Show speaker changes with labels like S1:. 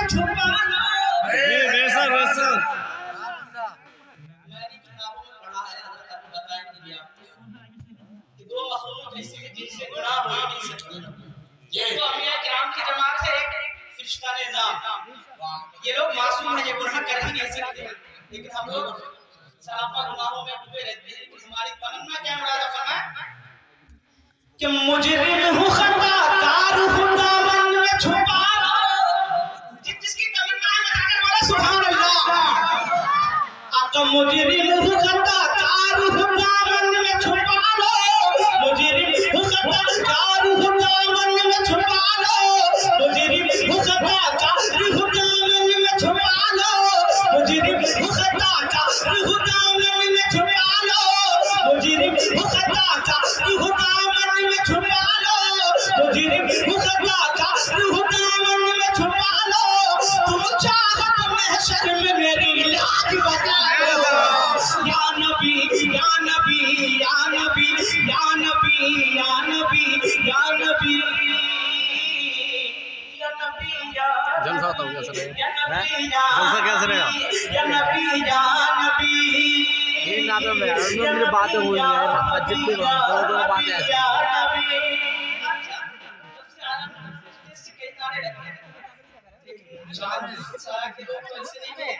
S1: छुपा लो।
S2: ये वैसा वैसा
S1: मैंने किताबों में पढ़ा है, हज़रत अबू बताएंगे भी आपको कि दो मखलूक ऐसे हैं जिनसे गुनाह हो ही नहीं सकते। ये तो अंबिया किराम की जमात है, एक फरिश्ता निज़ाम। ये लोग मासूम हैं, ये गुनाह कर ही नहीं सकते, लेकिन हम लोग सरापा गुनाहों में डूबे रहते हैं। कि हमारी तमन्ना क्या मुराद फरमाए कि मुजरिम हूँ खताकार हूँ दामन में छुपा लो। जिसकी तमन्ना है मजाकर बोले सुभान अल्लाह। आका मुजरिम हूँ खताकार हूँ दामन में छुपा लो। मुजरिम हूँ खताकार हूँ दामन में छुपा लो। मुजरिम हूँ खताकार हूँ दामन में छुपा लो। मुजरिम हूँ खताकार हूँ दामन में छुपा लो। मुजरिम हूँ खताकार हूँ दामन में छुपा लो। मुजरिम हूँ खताकार हूँ दामन में छुपा लो। तुम चाहत महशर में मेरी लाज बचा लो। या नबी या नबी या नबी या नबी या नबी या नबी या नबी या
S2: जलसा तो कैसे
S1: या
S2: रहेगा?
S1: नबी
S2: जलसा कैसे रहेगा?
S1: या नबी या नबी
S2: ये ना तो मेरी बातें हुई है मस्जिद में दो बातें ऐसी
S1: या नबी। अच्छा, सबसे आला इससे कई नारे लगते हैं, लेकिन शायद के लोग तो ऐसे नहीं है।